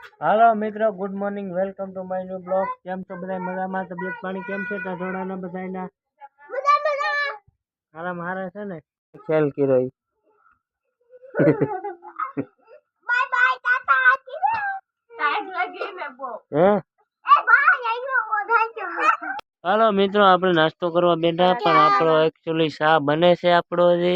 Hello मित्रों, good morning, welcome to my new blog. केम छो बधाय मजामां? तबियत पाणी केम छे टाढोळाना बधायना? आराम हारे छे ने? खेल की रही बाय बाय टाटा आती रे टाइट लगी ने बो हे ए भाई आयो ओधाई जो। हेलो मित्रों, આપણે નાસ્તો કરવા બેઠા પણ આપણો एक्चुअली શા બને છે આપણો જે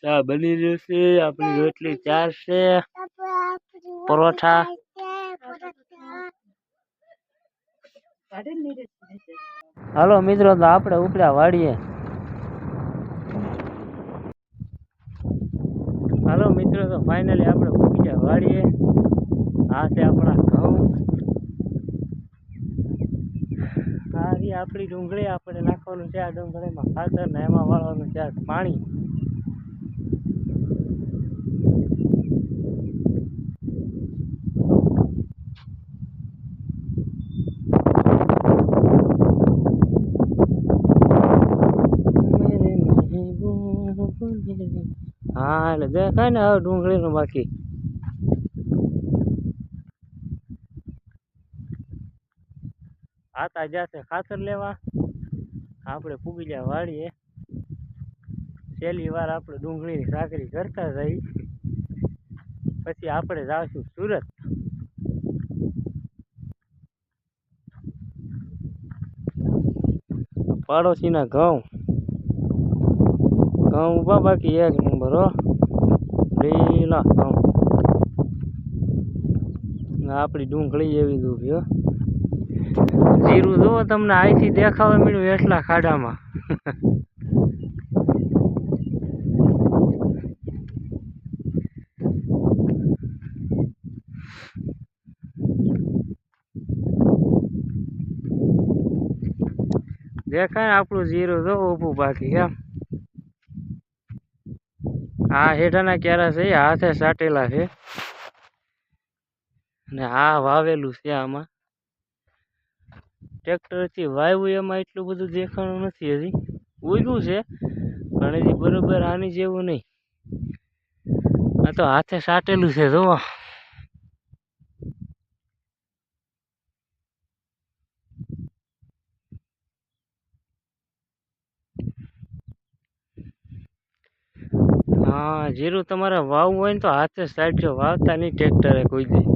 શા બની રહ્યો છે। આપણી રોટલી ચાર છે, પરોઠા। હાલો મિત્રો, તો આપણે ઉપડ્યા વાડીએ। હાલો મિત્રો, તો ફાઇનલી આપણે પહોંચી ગયા વાડીએ। આ છે આપણા ઘઉં, આ રી આપણી ડુંગળી। આપણે નાખવાનું છે આ ડુંગળીમાં ખાતર ને એમાં વાળવાનું છે પાણી। हाँ એટલે દેખાય ને હવે ડુંગળીનું બાકી આતા જશે ખાતર લેવા। આપણે પૂગી ગયા વાડીએ। છેલ્લી વાર આપણે ડુંગળીની સાકરી કરતા જઈ, પછી આપણે જાશું સુરત। પાડોશીના ઘઉં ઉભા બાકી એક નંબર હો, લીલા ઘઉં। આપણી ડુંગળી એવી જ ઊભી હો। જીરું જુઓ, તમને અહીંથી દેખાવા મળ્યું એટલા ખાડામાં। દેખાય આપણું જીરું જો ઊભું બાકી એમ। આ હેઠાના ક્યારા છે, હાથે સાટેલા છે ને આ વાવેલું છે। આમાં ટ્રેક્ટરથી વાવ્યું એમાં એટલું બધું દેખાણું નથી, હજી ઉગ્યું છે પણ હજી બરોબર આની જેવું નહીં। આ તો હાથે સાટેલું છે જુઓ। हाँ, जीરું તમારે વાવવું હોય ને તો હાથે સાટજો, વાવતા નહીં ટ્રેક્ટરે કોઈ દી।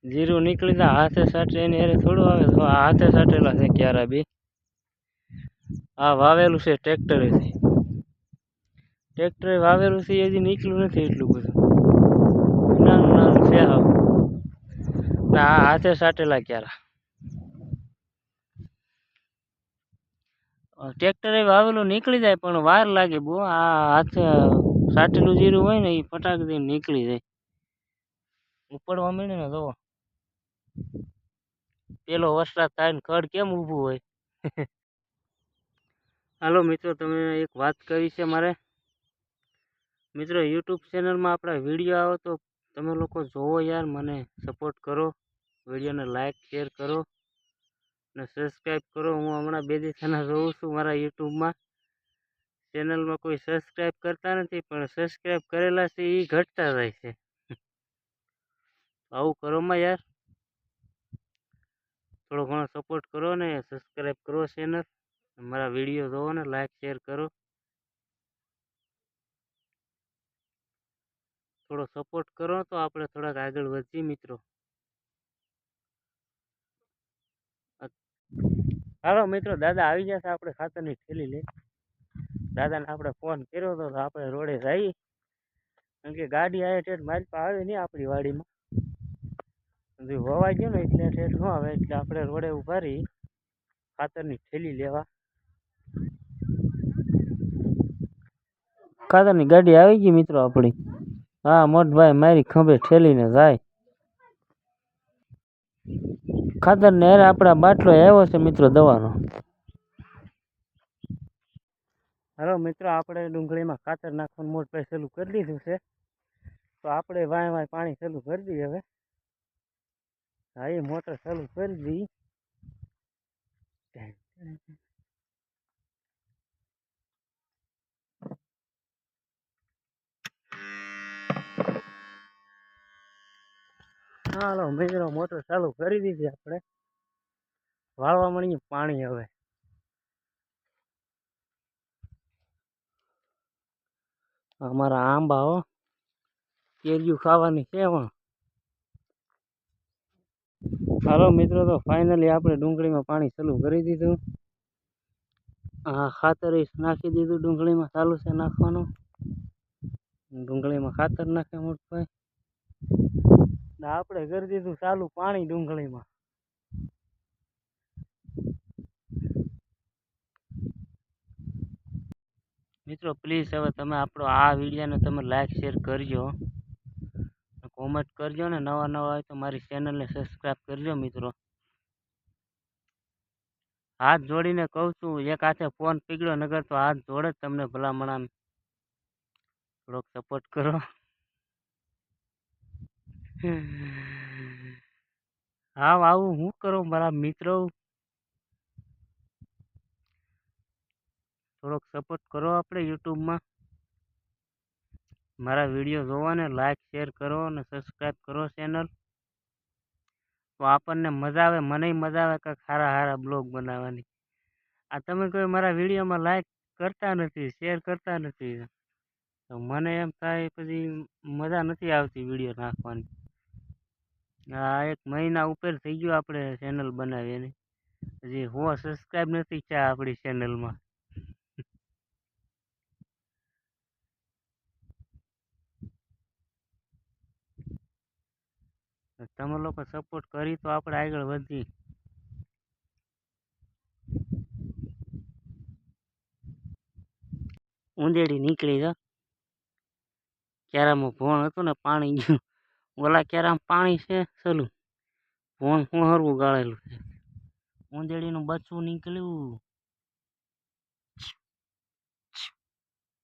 जीરું નીકળી જાય હાથે સાટે એની હારે થોડું આવે। તો આ હાથે સાટેલા છે ક્યારા બી। આ વાવેલું છે ટ્રેક્ટરેથી, ટ્રેક્ટરે વાવેલું છે હજી નીકળ્યું નથી એટલું બધું, નાનું નાનું છે હાવ। આ હાથે સાટેલા ક્યારા, ટ્રેક્ટરે વાવેલું નીકળી જાય પણ વાર લાગે બહુ। આ હાથે સાટેલું જીરું હોય ને એ ફટાક દઈને નીકળી જાય, ઉપડવા માંડે ને જુઓ। પેલો વરસાદ થાય ને ખડ કેમ ઊભું હોય। હાલો મિત્રો, તમે એક વાત કરી છે મારે। મિત્રો, યુટ્યુબ ચેનલમાં આપણા વિડીયો આવે તો તમે લોકો જોવો યાર, મને સપોર્ટ કરો, વિડીયોને લાઈક શેર કરો ને સબસ્ક્રાઈબ કરો। હું હમણાં 2 દિવસના જોઉં છું મારા યુટ્યુબમાં, ચેનલમાં કોઈ સબસ્ક્રાઈબ કરતા નથી, પણ સબસ્ક્રાઈબ કરેલા છે એ ઘટતા જાય છે। આવું કરોમાં યાર, થોડો ઘણો સપોર્ટ કરો ને સબસ્ક્રાઈબ કરો ચેનલ, મારા વિડીયો જોવો ને લાઈક શેર કરો, થોડો સપોર્ટ કરો તો આપણે થોડાક આગળ વધીએ મિત્રો। હાલો મિત્રો, દાદા આવી જશે આપણે ખાતરની થેલી લઈ। દાદાને આપણે ફોન કર્યો હતો તો આપણે રોડે જઈએ, કારણ કે ગાડી આવે ઠેઠ મારી પાસે આવે નહીં આપણી વાડીમાં, હોવાઈ ગયો ને એટલે ઠેઠ ન આવે, એટલે આપણે રોડે ઊભા રહી ખાતરની થેલી લેવા। ખાતરની ગાડી આવી ગઈ મિત્રો આપણી। હા, મોટભાઈ મારી ખંભે ઠેલીને જાય। ખાતર ને યાર આપણા બાટલો આવ્યો છે મિત્રો દવાનો। હાલો મિત્રો, આપણે ડુંગળીમાં ખાતર નાખવાનું મોટભાઈ ચાલુ કરી દીધું છે, તો આપણે વાય પાણી ચાલુ કરી દઈએ હવે। હા, એ મોટર ચાલુ કરી દઈ। હાલો મિત્રો મોટર ચાલુ કરી દીધી આપણે વાળવા મળીએ પાણી હવે અમારા આંબા હો કેરીયું ખાવાની છે પણ હાલો મિત્રો તો ફાઇનલી આપણે ડુંગળીમાં પાણી ચાલુ કરી દીધું હા ખાતર નાખી દીધું ડુંગળીમાં ચાલુ છે નાખવાનું ડુંગળીમાં ખાતર નાખે મોટભાઈ આપણે કરી દીધું ચાલુ પાણી ડુંગળીમાં મિત્રો પ્લીઝ હવે તમે આપણો આ વિડીયોને તમે લાઈક શેર કરજો કોમેન્ટ કરજો ને નવા હોય તો મારી ચેનલને સબસ્ક્રાઈબ કરજો મિત્રો હાથ જોડીને કહું છું એક હાથે ફોન પીગળ્યો નગર તો હાથ જોડે જ તમને ભલામણ થોડોક સપોર્ટ કરો હા આવું હું કરું મારા મિત્રો થોડોક સપોર્ટ કરો આપણે યુટ્યુબમાં મારા વિડીયો જોવાને લાઈક શેર કરો અને સબસ્ક્રાઈબ કરો ચેનલ તો આપણને મજા આવે મને મજા આવે કે સારા બ્લોગ બનાવવાની આ તમે કોઈ મારા વિડીયોમાં લાઈક કરતા નથી શેર કરતા નથી તો મને એમ થાય પછી મજા નથી આવતી વિડીયો નાખવાની આ 1 મહિના ઉપર થઈ ગયો આપણે ચેનલ બનાવીને હજી 100 સબસ્ક્રાઈબ નથી થયા આપણી ચેનલમાં તમે લોકો સપોર્ટ કરી તો આપણે આગળ વધી ઊંધેડી નીકળી જા ક્યારામાં ભોણ હતું ને પાણી ગયું ઓલા ક્યારામાં પાણી છે ચલું ભોણ હું હરવું ગાળેલું છે ઊંધેડીનું બચ્ચું નીકળ્યું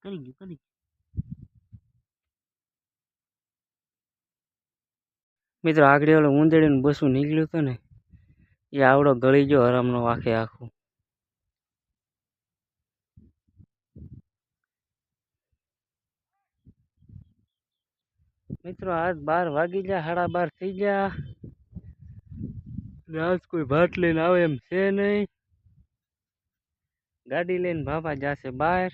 કરી ગયું મિત્રો આગળ ઓલું ઊંધેડીનું બચ્ચું નીકળ્યું હતું ને એ આવડો ગળી ગયો હરામનો આખે આખું મિત્રો આજ 12 વાગી ગયા 12:30 થઈ ગયા આજ કોઈ ભાત લઈને આવે એમ છે નહીં ગાડી લઈને બાપા જશે બહાર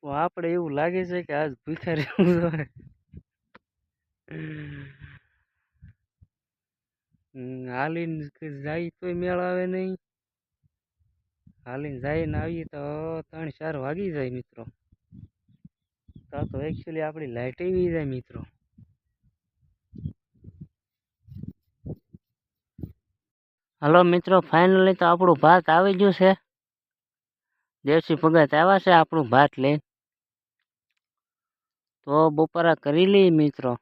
તો આપણે એવું લાગે છે કે આજ ભૂખ્યા રહેવું જોઈએ હાલીને જાય તોય મેળ આવે નહીં હાલીને જઈને આવીએ તો 3-4 વાગી જાય મિત્રો તો એકચ્યુઅલી આપણી લાઈટ એવી જાય મિત્રો હલો મિત્રો ફાઇનલી તો આપણું ભાત આવી ગયું છે દેવસી ભગત આવ્યા છે આપણું ભાત લઈને તો બપોરા કરી લઈએ મિત્રો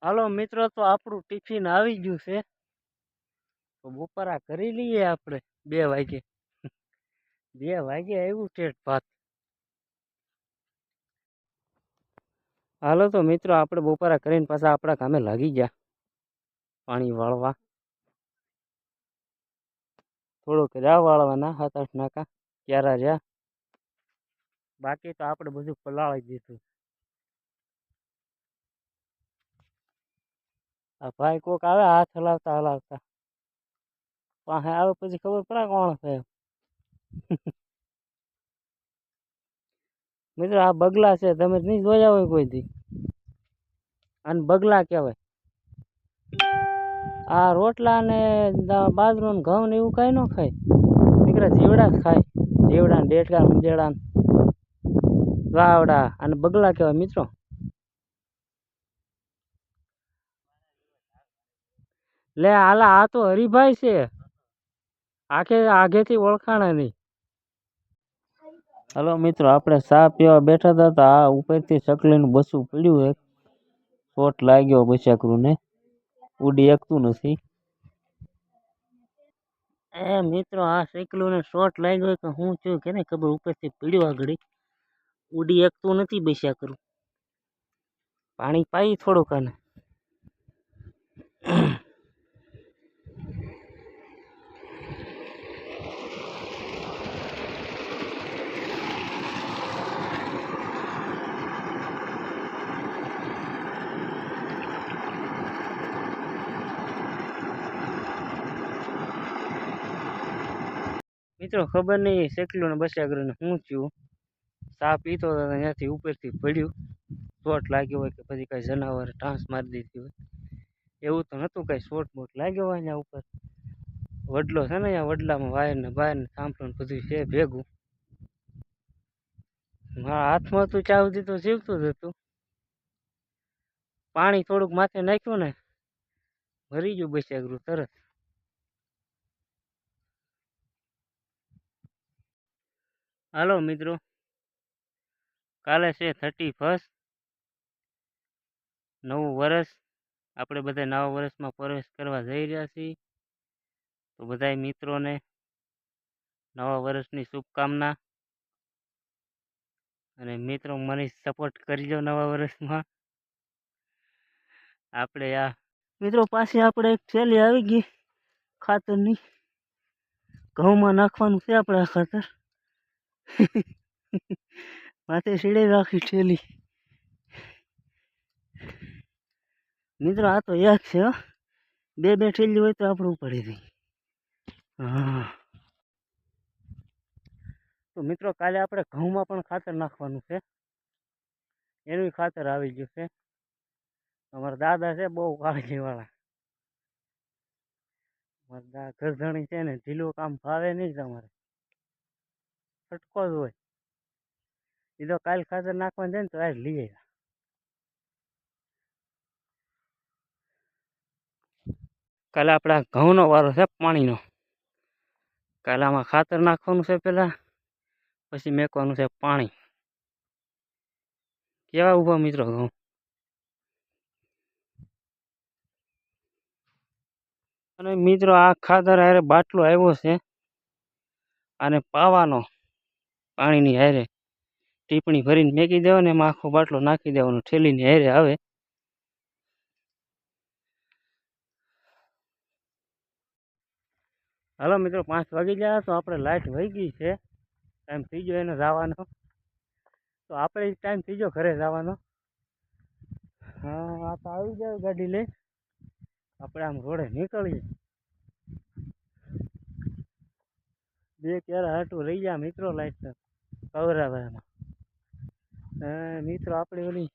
હાલો મિત્રો તો આપણું ટિફિન આવી ગયું છે તો બપોરા કરી લઈએ આપણે 2 વાગે 2 વાગે આવ્યું ઠેઠ ભાત હાલો તો મિત્રો આપણે બપોરા કરીને પાછા આપણા કામે લાગી ગયા પાણી વાળવા થોડુંક રહ્યા વાળવાના 7-8 નાકા ક્યારા રહ્યા બાકી તો આપણે બધું પલાળી દીધું આ ભાઈ કોક આવે હાથ હલાવતા પાસે આવે પછી ખબર પડે કોણ છે મિત્રો આ બગલા છે તમે નહીં જોયા હોય કોઈ દી અને બગલા કહેવાય આ રોટલા ને બાજરો ને ઘઉં ને એવું કઈ ન ખાય નીકળે જીવડા જ ખાય જીવડા ડેટકા ઉંદેડા વાવડા અને બગલા કહેવાય મિત્રો લે આલા આ તો હરિભાઈ છે આગેથી ઓળખાણા નહીં હલો મિત્રો આપણે ચા પીવા બેઠા હતા તો આ ઉપરથી ચકલીનું બસું પડ્યું એક શોટ લાગ્યો બચાકરું ને ઉડી શકતું નથી એ મિત્રો આ ચકલું ને શોટ લાગ્યો કે હું થયું કે ને ખબર ઉપરથી પડ્યું આગળ ઉડી શકતું નથી બચાકરું પાણી પાઈ થોડુંક આને મિત્રો ખબર નહીં શેકલું ને બસાગરને શું થયું, ચા પીતો હતો ત્યાંથી ઉપરથી પડ્યું, ચોટ લાગ્યો હોય કે પછી કઈ જનાવર ટાંસ મારી દીધી હોય, એવું તો નહોતું, કઈ શોટ બોટ લાગ્યો હોય ત્યાં ઉપર. વડલો છે ને અહીંયા વડલામાં વાયર ને બાયર ને થાંભલું બધું છે ભેગું. મારા હાથમાં તું ચા સુધી તો જીવતું જ હતું. પાણી થોડુંક માથે નાખ્યું ને ભરી ગયું બસાગરું તરત. હાલો મિત્રો, કાલે છે 31, નવું વર્ષ. આપણે બધા નવા વર્ષમાં પ્રવેશ કરવા જઈ રહ્યા છીએ. તો બધા મિત્રોને નવા વર્ષની શુભકામના. અને મિત્રો મને સપોર્ટ કરજો નવા વર્ષમાં. આપણે આ મિત્રો પાછી આપણે એક થેલી આવી ગઈ ખાતરની, ઘઉંમાં નાખવાનું છે આપણે આ ખાતર. માથે સીડે રાખી થેલી. મિત્રો આ તો એક છે, બે થેલી હોય તો આપણે ઉપાડી દઈએ. હા તો મિત્રો કાલે આપણે ઘઉંમાં પણ ખાતર નાખવાનું છે, એનું ખાતર આવી ગયું છે. અમારા દાદા છે બહુ કાળજીવાળા. અમારા ઘરધણી છે ને ઢીલું કામ ભાવે નહીં તમારે, છટકો જ હોય. એ તો કાલે ખાતર નાખવાનું છે ને તો આજ લઈ આવ્યા. કાલે આપણા ઘઉંનો વારો છે પાણીનો. કાલે આમાં ખાતર નાખવાનું છે પહેલાં, પછી મેકવાનું છે પાણી. કેવા ઊભા મિત્રો ઘઉં. અને મિત્રો આ ખાતર હારે બાટલો આવ્યો છે, અને પાવાનો પાણીની હારે ટીપણી ભરીને મેકી દેવાનો, એમાં આખો બાટલો નાખી દેવાનો, ઠેલીની હારે આવે. હાલો મિત્રો 5 વાગી ગયા, તો આપણે લાઇટ વહી ગઈ છે, ટાઈમ થઈ ગયો એને જવાનો. તો આપણે ટાઈમ થઈ ગયો ઘરે જવાનો. હા આ તો આવી જાય ગાડી લઈ, આપણે આમ રોડે નીકળીએ. બે ક્યારે હાટું રહી ગયા મિત્રો લાઈટ કવરાવામાં. મિત્રો આપણે ઓલી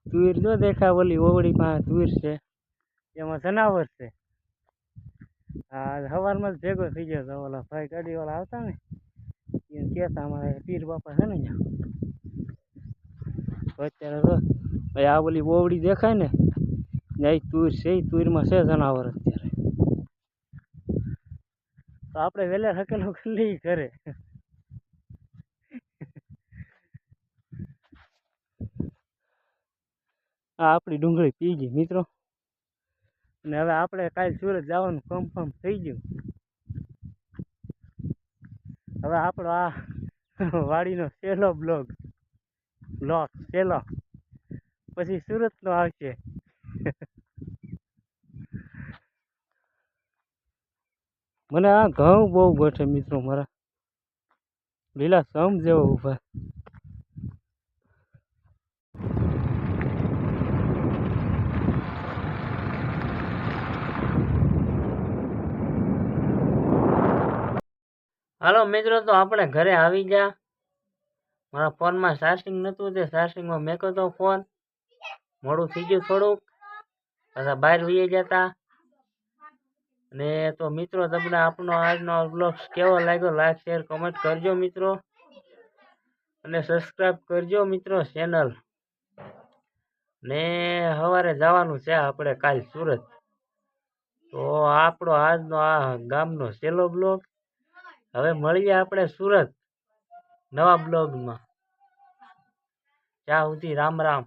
તુર જો દેખાય, ઓલી ઓવડી પાસે તુર છે, એમાં જનાવર છે. હા સવારમાં જ ભેગો થઈ ગયો હતો, ઓલા ભાઈ ગાડીવાળા આવતા ને એને કહેતા અમારે પીર બાપા છે ને ત્યાં. અત્યારે તો ભાઈ આ ઓલી ઓવડી દેખાય ને ત્યાં તુર છે, એ તુરમાં છે જનાવર અત્યારે. તો આપણે વહેલા હકેલો કરી લઈએ ઘરે. આ આપણી ડુંગળી પી ગઈ મિત્રો, અને હવે આપણે કાલે સુરત જવાનું કન્ફર્મ થઈ ગયું. હવે આપણો આ વાડીનો છેલ્લો બ્લોગ છેલ્લો, પછી સુરતનો આવશે. મને આ ઘઉં બહુ ગોઠે મિત્રો મારા, લીલા સમ જેવો ઉભા. હાલો મિત્રો, તો આપણે ઘરે આવી ગયા. મારા ફોનમાં ચાર્જિંગ નહોતું, તે ચાર્જિંગમાં મેકો તો ફોન, મોડું થઈ ગયું થોડુંક, પાછા બહાર વહી ગયા હતા. અને તો મિત્રો તમને આપણો આજનો બ્લોગ કેવો લાગ્યો, લાઈક શેર કમેન્ટ કરજો મિત્રો, અને સબસ્ક્રાઈબ કરજો મિત્રો ચેનલ. ને સવારે જવાનું છે આપણે કાલ સુરત. તો આપણો આજનો આ ગામનો છેલ્લો બ્લોગ. હવે મળીએ આપણે સુરત નવા બ્લોગમાં. ત્યાં સુધી રામ રામ.